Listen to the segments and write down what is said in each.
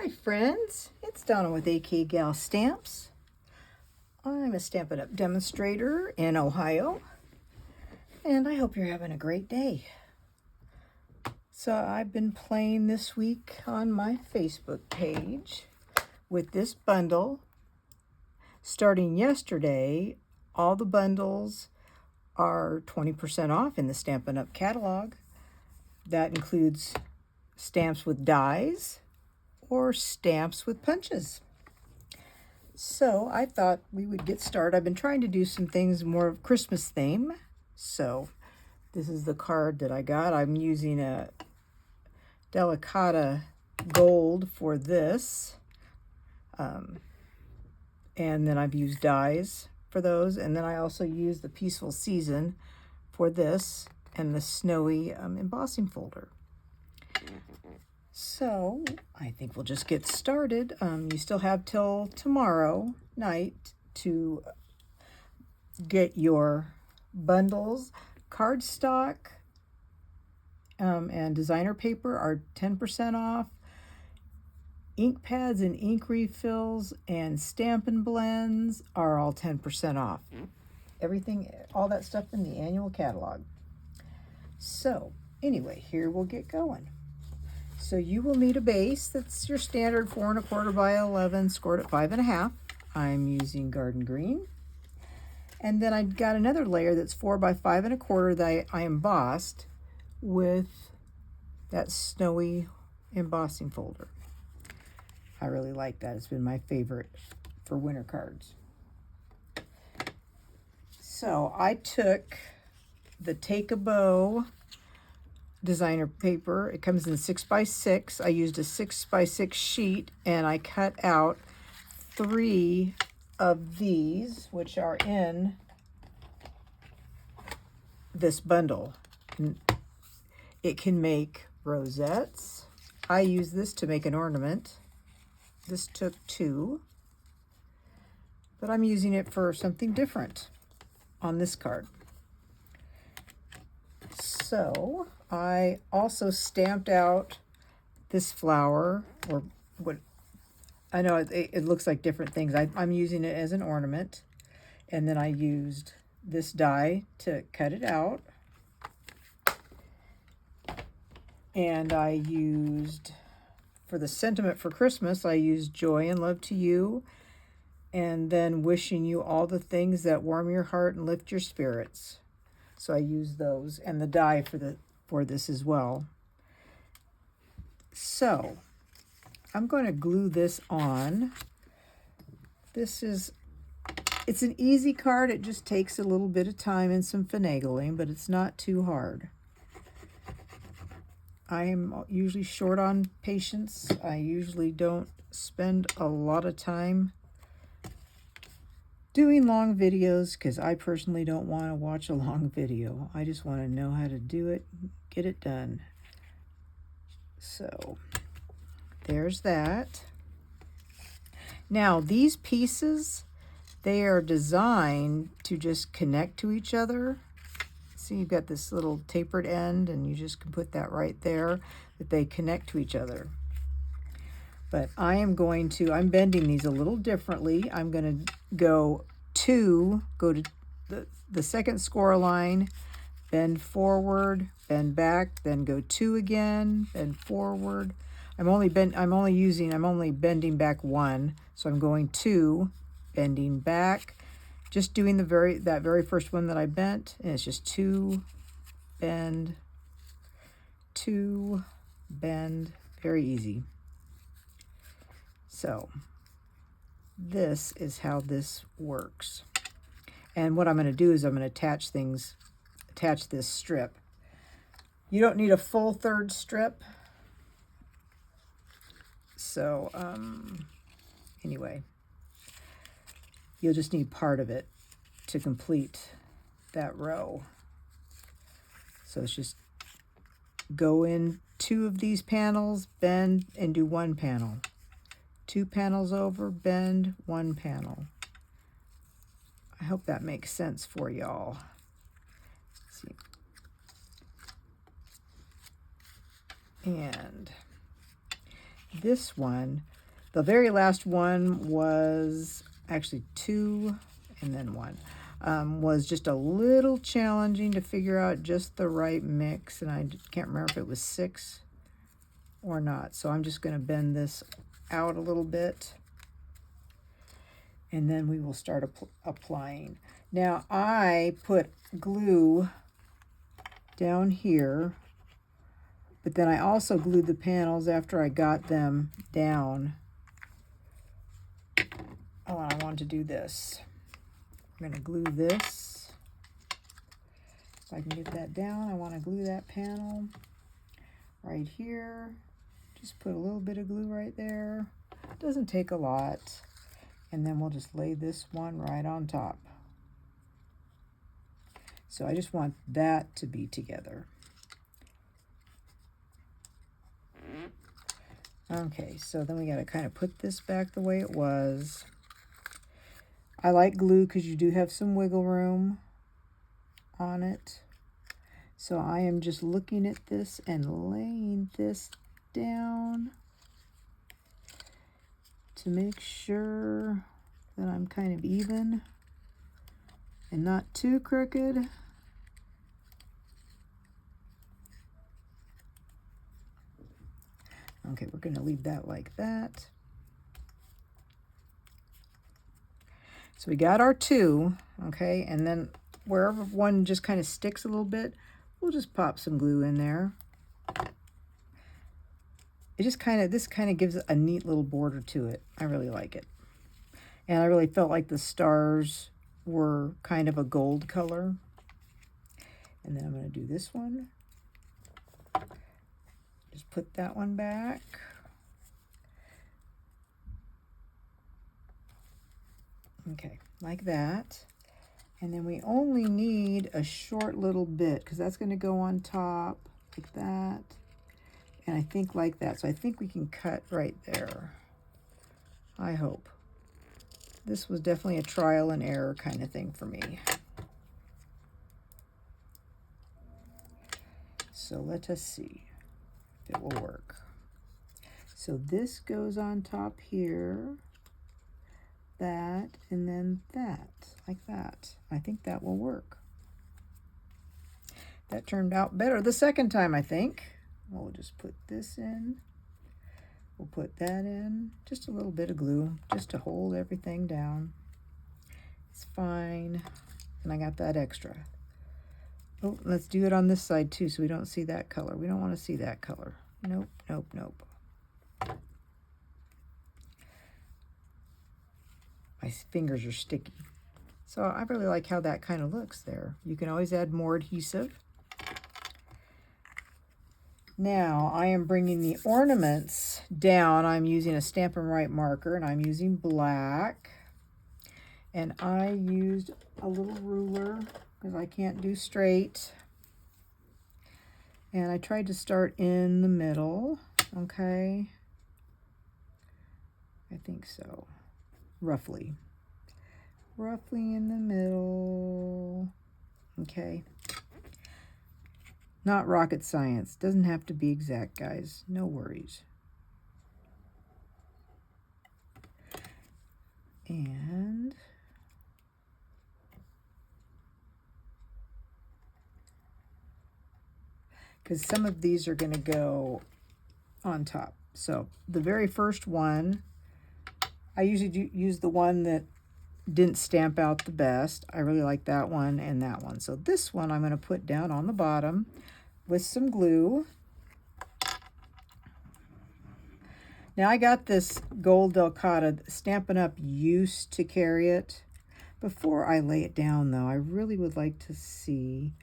Hi friends, it's Donna with AK Gal Stamps. I'm a Stampin' Up demonstrator in Ohio, and I hope you're having a great day. So I've been playing this week on my Facebook page with this bundle. Starting yesterday, all the bundles are 20% off in the Stampin' Up catalog. That includes stamps with dies or stamps with punches. So I thought we would get started. I've been trying to do some things more of Christmas theme. So this is the card that I got. I'm using a Delicata Gold for this. And then I've used dies for those. And then I also used the Peaceful Season for this and the Snowy embossing folder. So I think we'll just get started. You still have till tomorrow night to get your bundles. Cardstock and designer paper are 10% off. Ink pads and ink refills and Stampin' Blends are all 10% off. Everything, all that stuff in the annual catalog. So anyway, here we'll get going. So you will need a base that's your standard 4 1/4 by 11, scored at 5 1/2. I'm using Garden Green. And then I've got another layer that's 4 by 5 1/4 that I embossed with that Snowy embossing folder. I really like that. It's been my favorite for winter cards. So I took the Take a Bow designer paper. It comes in 6 by 6. I used a 6 by 6 sheet and I cut out 3 of these, which are in this bundle. It can make rosettes. I use this to make an ornament. This took 2, but I'm using it for something different on this card. So I also stamped out this flower, or what I know it looks like different things. I'm using it as an ornament, and then I used this die to cut it out, and I used, for the sentiment for Christmas, I used Joy and Love to You, and then wishing you all the things that warm your heart and lift your spirits. So I used those and the die for this as well. So I'm going to glue this on. It's an easy card. It just takes a little bit of time and some finagling, but it's not too hard. I am usually short on patience. I usually don't spend a lot of time doing long videos because I personally don't want to watch a long video. I just want to know how to do it, get it done. So there's that. Now these pieces, they are designed to just connect to each other. See, you've got this little tapered end and you just can put that right there, that they connect to each other. But I'm bending these a little differently. I'm going to go to the second score line, bend forward, bend back, then go 2 again, bend forward. I'm only bending back 1, so I'm going 2, bending back, just doing that very first one that I bent, and it's just 2, bend, 2, bend, very easy. So this is how this works. And what I'm going to do is I'm going to attach this strip. You don't need a full 3rd strip. So anyway, you'll just need part of it to complete that row. So it's just go in 2 of these panels, bend, and do 1 panel. 2 panels over, bend, 1 panel. I hope that makes sense for y'all. See. And this one, The very last one was actually 2 and then 1. Was just a little challenging to figure out just the right mix, and I can't remember if it was 6 or not. So I'm just going to bend this out a little bit, and then we will start applying. Now I put glue down here, but then I also glued the panels after I got them down. Oh, and I wanted to do this. I'm going to glue this. If I can get that down, I want to glue that panel right here. Just put a little bit of glue right there. It doesn't take a lot. And then we'll just lay this one right on top. So I just want that to be together. Okay, so then we got to kind of put this back the way it was. I like glue because you do have some wiggle room on it. So I am just looking at this and laying this down to make sure that I'm kind of even and not too crooked. Okay, we're going to leave that like that. So we got our 2, okay, and then wherever one just kind of sticks a little bit, we'll just pop some glue in there. It just this kind of gives a neat little border to it. I really like it. And I really felt like the stars were kind of a gold color. And then I'm going to do this one. Just put that one back. Okay, like that. And then we only need a short little bit because that's going to go on top like that. And I think like that. So I think we can cut right there. I hope. This was definitely a trial and error kind of thing for me. So let us see if it will work. So this goes on top here, that, and then that, like that. I think that will work. That turned out better the second time, I think. We'll just put this in. We'll put that in. Just a little bit of glue, just to hold everything down. It's fine. And I got that extra. Oh, let's do it on this side too so we don't see that color. We don't want to see that color. Nope, nope, nope. My fingers are sticky. So I really like how that kind of looks there. You can always add more adhesive. Now I am bringing the ornaments down. I'm using a Stampin' Up marker and I'm using black. And I used a little ruler because I can't do straight. And I tried to start in the middle, okay? I think so, roughly. Roughly in the middle, okay? Not rocket science, doesn't have to be exact, guys, no worries. And because some of these are going to go on top. So the very first one, I usually use the one that didn't stamp out the best. I really like that one and that one. So this one I'm going to put down on the bottom with some glue. Now I got this gold Delcata. Stampin' Up used to carry it. Before I lay it down though, I really would like to see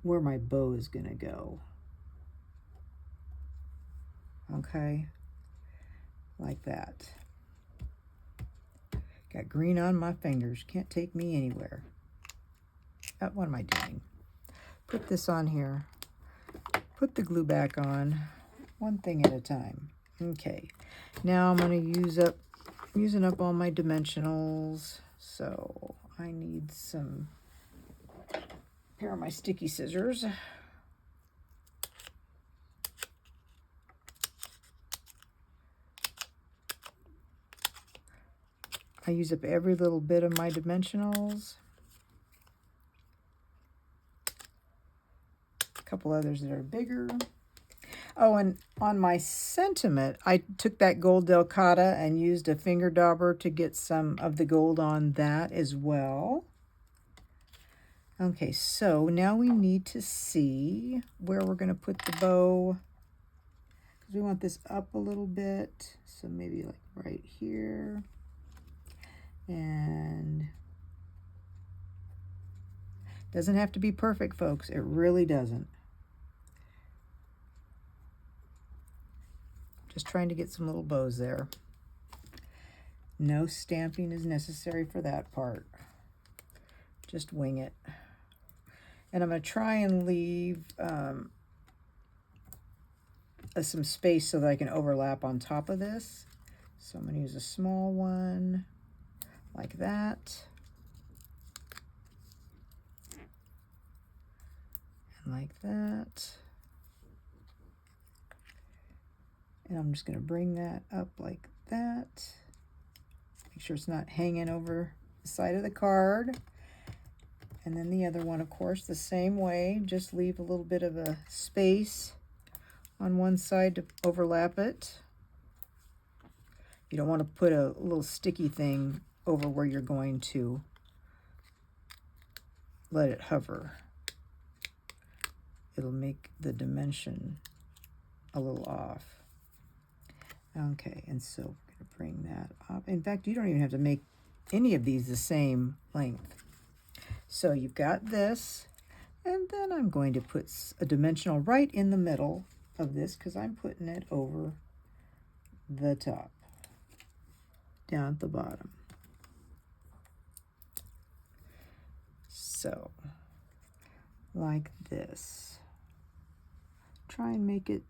where my bow is going to go. Okay, like that. Got green on my fingers. Can't take me anywhere. What am I doing? Put this on here. Put the glue back on. One thing at a time. Okay. Now I'm going to using up all my dimensionals. So I need some pair of my sticky scissors. I use up every little bit of my dimensionals. A couple others that are bigger. Oh, and on my sentiment, I took that gold Delcata and used a finger dauber to get some of the gold on that as well. Okay, so now we need to see where we're going to put the bow. Because we want this up a little bit. So maybe like right here. And doesn't have to be perfect, folks. It really doesn't. Just trying to get some little bows there. No stamping is necessary for that part. Just wing it. And I'm going to try and leave some space so that I can overlap on top of this. So I'm going to use a small one like that. And like that. And I'm just going to bring that up like that. Make sure it's not hanging over the side of the card. And then the other one, of course, the same way. Just leave a little bit of a space on one side to overlap it. You don't want to put a little sticky thing over where you're going to let it hover. It'll make the dimension a little off. Okay, and so we're going to bring that up. In fact, you don't even have to make any of these the same length. So you've got this, and then I'm going to put a dimensional right in the middle of this because I'm putting it over the top, down at the bottom. So, like this. Try and make it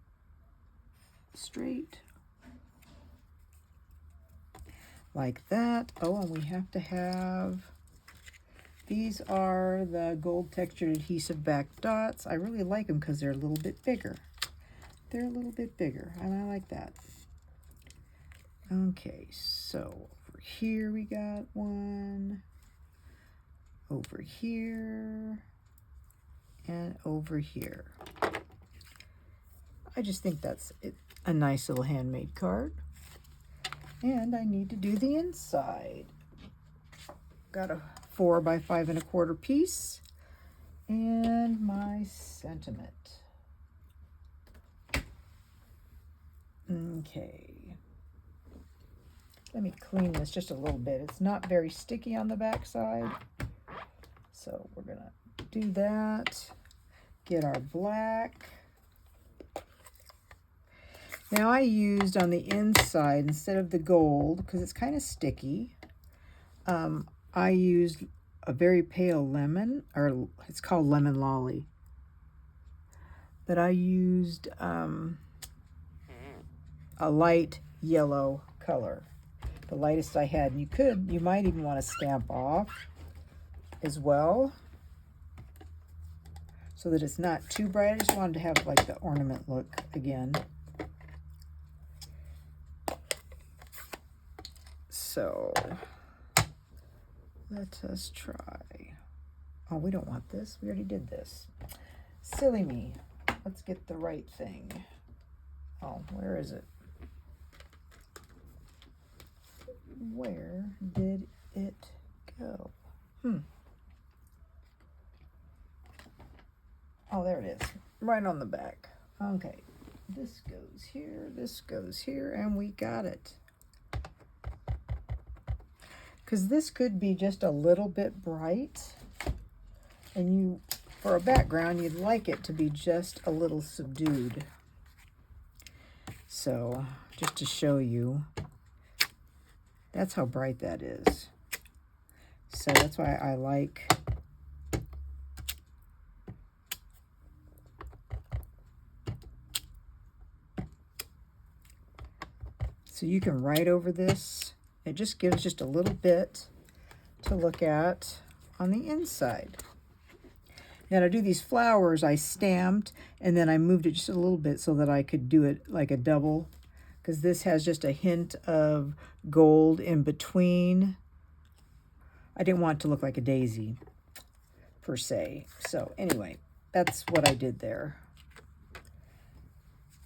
straight. Like that. Oh, and we have to have... These are the gold textured adhesive back dots. I really like them because they're a little bit bigger. They're a little bit bigger, and I like that. Okay, so over here we got one. Over here. And over here. I just think that's a nice little handmade card. And I need to do the inside. Got a 4 by 5 1/4 piece, and my sentiment. Okay, let me clean this just a little bit. It's not very sticky on the back side, so we're gonna do that. Get our black. Now I used on the inside, instead of the gold, because it's kind of sticky, I used a very pale lemon, or it's called Lemon Lolly. But I used a light yellow color, the lightest I had. And you might even want to stamp off as well, so that it's not too bright. I just wanted to have like the ornament look again. So let us try. Oh, we don't want this. We already did this. Silly me. Let's get the right thing. Oh, where is it? Where did it go? Oh, there it is. Right on the back. Okay. This goes here, and we got it. Because this could be just a little bit bright, and for a background, you'd like it to be just a little subdued. So, just to show you, that's how bright that is. So that's why I like so you can write over this. It just gives just a little bit to look at on the inside. Now to do these flowers, I stamped and then I moved it just a little bit so that I could do it like a double, because this has just a hint of gold in between I didn't want it to look like a daisy per se. So anyway, that's what I did there.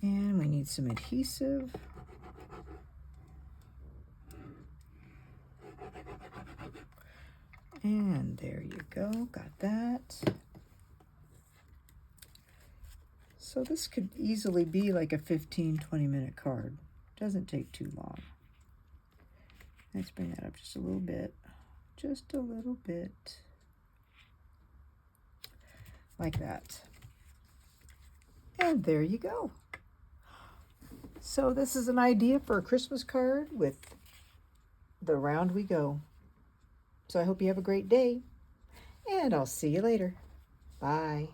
And we need some adhesive. And there you go, got that. So this could easily be like a 15-20 minute card. Doesn't take too long. Let's bring that up just a little bit. Just a little bit. Like that. And there you go. So this is an idea for a Christmas card with the Round We Go. So I hope you have a great day, and I'll see you later. Bye.